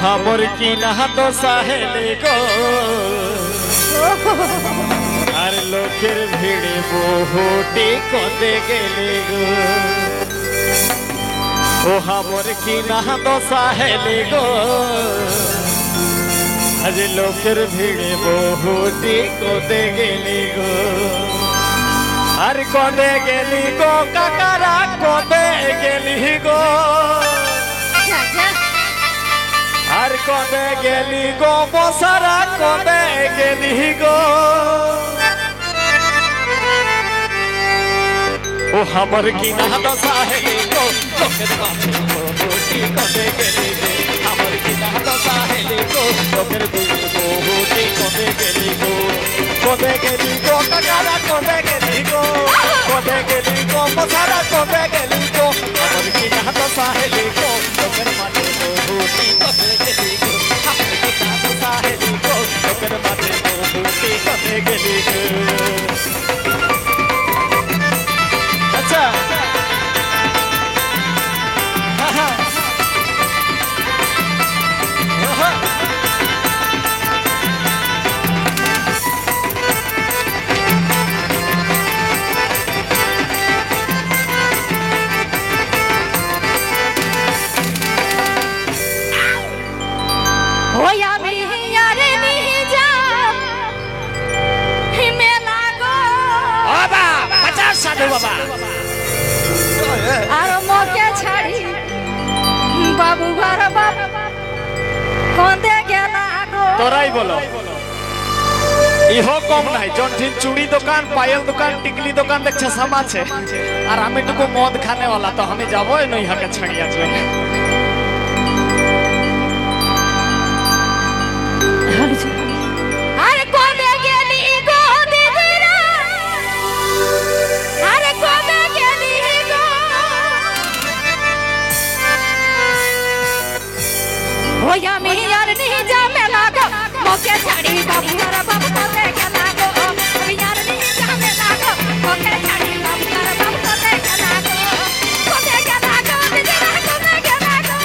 हमर की ना तो साहेले गो আর লোকের ভিড়ে বহুটি কদে গেলে গো ও हमर की ना तो साहेले गो আজ লোকের ভিড়ে বহুটি কদে গেলে গো আর কদে গেলি গো কাকারা কদে গেলি গো আর কদে গেলি গো বসারা কদে গেলি গো ও हमर की ना तो साहेली गो लोकेर बाटे बहुटी कदे गेली गो हमर की ना तो साहेली गो लोकेर बहुटी कदे गेली गो कदे गेली गो काकारा कदे गेली गो कदे गेली गो बसारा कदे गेली गो हमर की ना तो साहेली गो लोकेर बाटे बहुटी कदे गेली गो हमर की ना तो साहेली गो लोकेर बाटे बहुटी कदे गेली गो अच्छा बाबा আর মোকে ছাড়ি বাবু ঘর বাবা কোন্দে গেলা গো তোরাই বলো ইহো কম নাই জন্ঠিন চুড়ি দোকান পাयल দোকান টিকলি দোকান দেখছে সব আছে আর আমি টুকু মদ খানে वाला तो हमें जाबो नहीं हके छड़िया चले আরে কোন্দে গেলি গো দিদিরা আরে কোন্দে গেলি গো ওই আমি আর নি যাবে লাগো মোকে ছাড়ি বাবু ঘর বাবা কোন্দে গেলা গো আমি আর নি যাবে লাগো মোকে ছাড়ি বাবু ঘর বাবা কোন্দে গেলা গো কোন্দে গেলা গো দিদিরা কোন্দে গেলা গো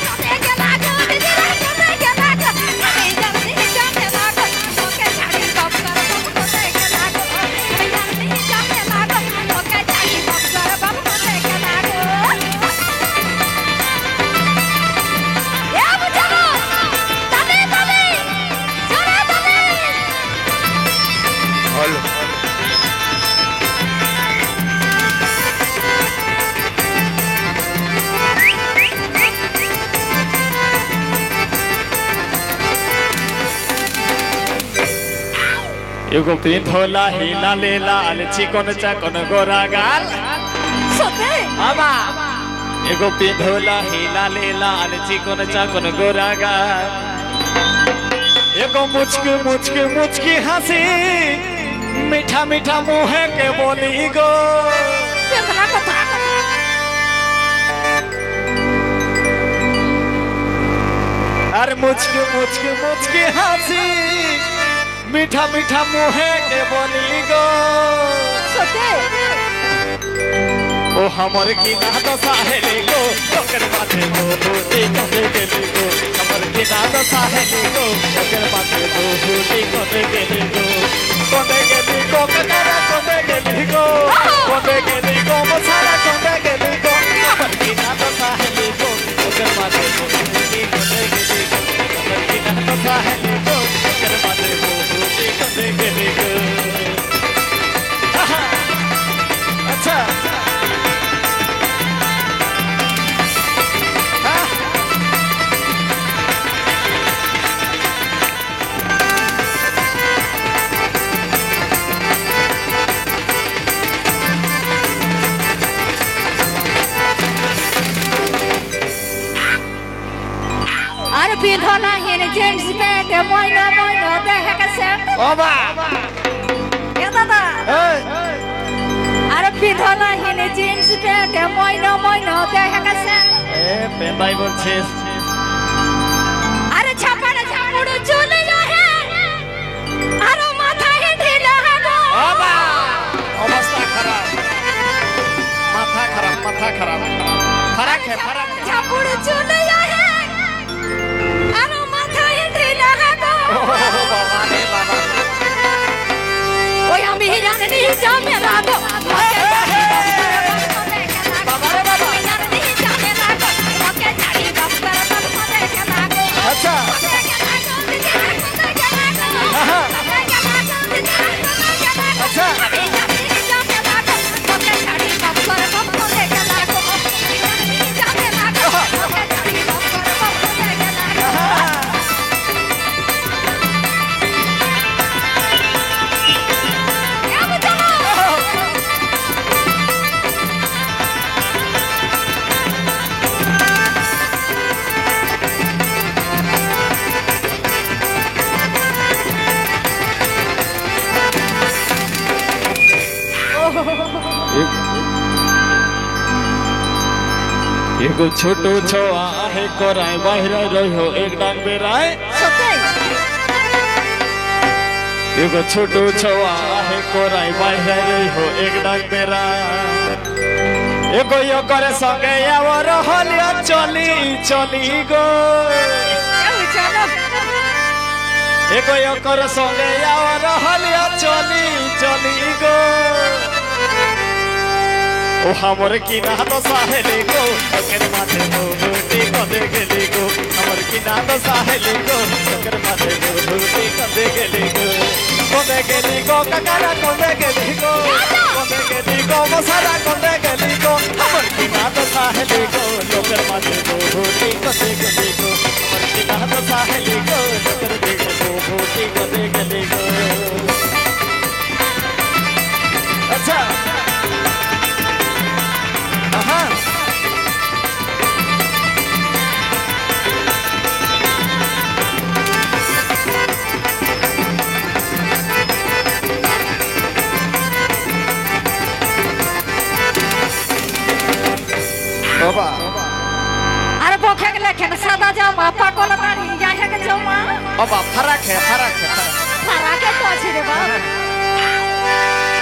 কোন্দে গেলা গো দিদিরা কোন্দে গেলা গো আমি আর নি যাবে লাগো মোকে ছাড়ি বাবু ঘর বাবা কোন্দে গেলা গো আমি আর নি যাবে লাগো মোকে ছাড়ি বাবু ঘর বাবা কোন্দে গেলা গো এ বুঝাবো দাদি দাদি জোরে দাদি হলো एगो पिंधोला हिला लेला चिकन चकन गोरा गाल সতে आबा एगो पिंधोला हिला लेला चिकन चकन गोरा गाल एगो मुचकी मुचकी मुचकी हंसी मीठा मीठा मुहे के बोली गो পেতলা কথা अरे मुचकी मुचकी मुचकी हंसी मीठा मीठा मुहे के बोली गो সতে ओ हमर की ना तो साहेली गो लोकेर बाटे बहुटी कदे गेली गो हमर की ना तो साहेली गो लोकेर बाटे बहुटी कदे गेली गो कदे गेली गो काकारा कदे गेली गो कदे गेली गो बसारा कदे गेली गो हमर की ना तो साहेली गो लोकेर बाटे बहुटी कदे गेली गो हमर की ना तो साहेली गो लोकेर बाटे बहुटी कदे गेली गो अच्छा আর পিন্ধলা হেন জেন্টস প্যান্ট ময়না ময়না দেখে গেছে বাবা এ দাদা এই আর পিন্ধলা হেন জেন্টস প্যান্ট ময়না ময়না দেখে গেছে এ পেন্দাই বলছিস আরে ছাপাড়া ছাপুড় চলে যাহে আর মাথায় ঢিলা গো বাবা অবস্থা খারাপ মাথা খারাপ মাথা খারাপ ফারাক है ছাপুড় চলে যাহে एगो छोटो छोआ है कोराय बाहर रहो एक डांग बेराय एगो छोटो छोआ है कोराय बाहर रहो एक डांग बेराय एगो यो करे संगे आवर हलिया चली चली गो एगो यो करे संगे आवर हलिया चली चली गो ओ हमर किना तो साहेली गो ओकर माथे मोहटी कदे गेली गो हमर किना तो साहेली गो ओकर माथे मोहटी कदे गेली गो ककारा कदे गेली गो मसाला कदे गेली गो हमर किना तो साहेली गो ओकर माथे मोहटी कदे गेली गो हमर किना तो साहेली गो ओकर मोहटी कदे गेली गो अच्छा बाबा अरे बोखे के लेखे सादा जामा पाकोल दाढ़ी यहाँ के जामा बाबा फरक है फरक है तो अच्छी रे बाबा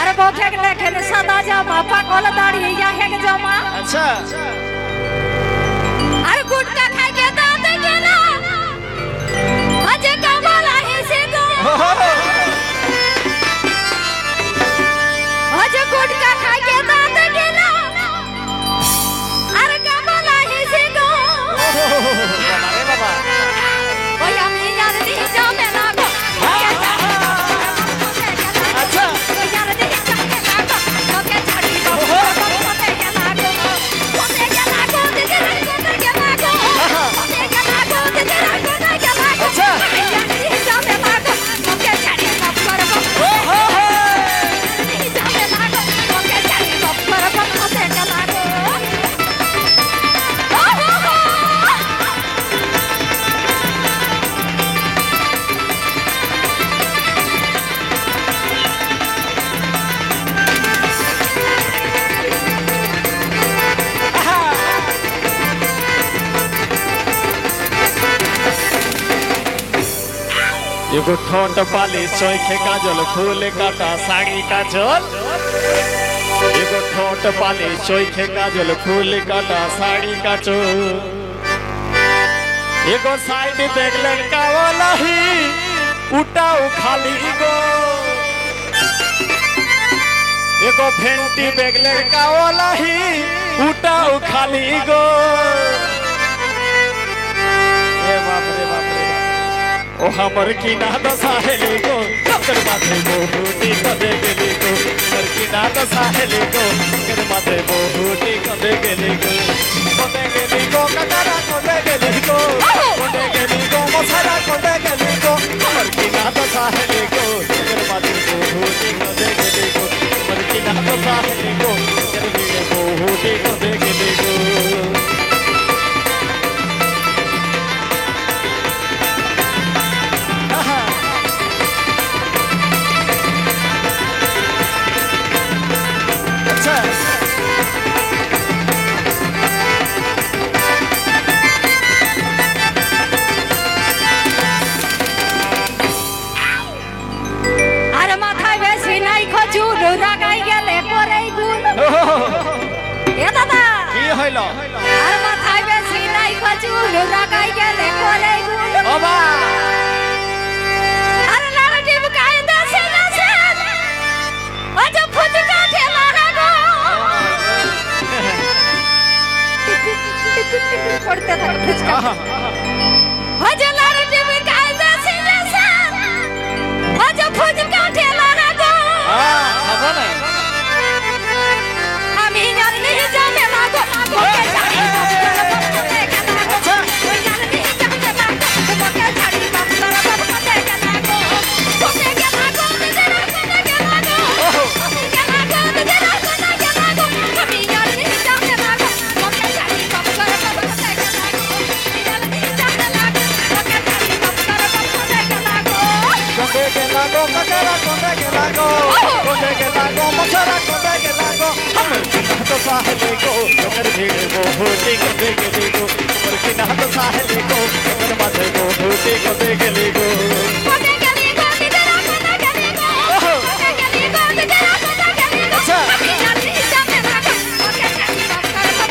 अरे बोखे के लेखे सादा जामा पाकोल दाढ़ी यहाँ के जामा अच्छा अरे गुटखा खाई के दांत गेला अजे कमाला है से गो अजे गुटखा खाई के दांत गेला अरे कमाला है से गो अरे बाबा ओए আমি यार दी जामे लागो अच्छा तो यार दी जामे लागो ओके छाड़ी दो ओके के लागो ओके के लागो दे लागो के लागो ओके के लागो दे लागो के लागो अच्छा यार दी जामे लागो ओके छाड़ी दो पर दी जामे लागो ओके छाड़ी दो पर ओके के लागो एगो ठोंट पाली चोखे काजल फूल काटा साड़ी काजल एगो ठोंट पाली चोखे काजल फूल काटा साड़ी काजल एगो साइड देख लड़का वाला ही उठाओ खाली गो एगो भेंटी बैग लड़का वाला ही उठाओ खाली गो ए बाप रे बाप रे ओ हमर किना तो साहेली गो ओकर माथे मोहटी कदे गेली गो हमर किना तो साहेली गो ओकर माथे मोहटी कदे गेली गो ककारा कदे गेली गो मसाला कदे गेली गो हमर किना तो साहेली गो ओकर माथे मोहटी कदे गेली गो हमर किना तो साहेली गो ओकर मोहटी कदे गेली गो अरे माथा बेसी नहीं खजूर रागाई गेले परे गुल ए दादा की हइलो अरे माथा बेसी नहीं खजूर रागाई गेले परे गुल बाबा अरे लाल टीम कायदा से ना से अजब फुटका ठेला गो पड़ते था फुटका अजब लाल टीम कायदा से ना से अजब फुटका ठेला गो खबर नहीं हम यार नहीं जाने लागो ओके छाड़ी अच्छा यार नहीं जाने लागो ओके छाड़ी बाप ओके के लागो ओके के लागो के लागो के लागो के लागो हम यार नहीं जाने लागो ओके छाड़ी बाप ओके के लागो यार नहीं जाने लागो ओके छाड़ी बाप ओके के लागो ककारा कदे गेला गो मसाला कदे गेला गो বহুটি কবে গেলি গো আমার কি না তো সাহেলি গো তোর মাঝে বহুটি কবে গেলি গো কোনে গেলি গো দিদারা কোনে গেলি গো কোনে গেলি গো দিদারা কোনে গেলি গো আচ্ছা। আমি জানি যাবে না গো ওকে ছাড়ি বাপ করে বাপ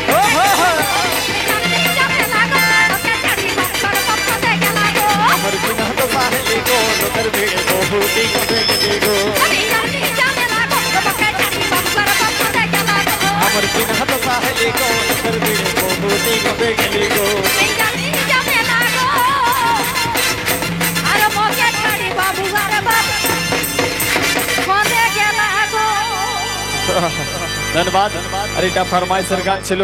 জানি যাবে না গো ওকে ছাড়ি বাপ করে বাপ কোনে গেলা গো আমার কি না তো সাহেলি গো তোর ভিড়ে বহুটি কবে গেলি গো আমি জানি যাবে না গো ওকে ছাড়ি বাপ করে বাপ কোনে গেলা গো আমার কি না তো সাহেলি গো তোর ভিড়ে বহুটি কবে গেলি গো আমি জানি যাবে না গো আর ওকে ছাড়ি বাবু আর বাপ কোনে গেলা গো ধন্যবাদ আর এটা ফরমাইশের গান ছিল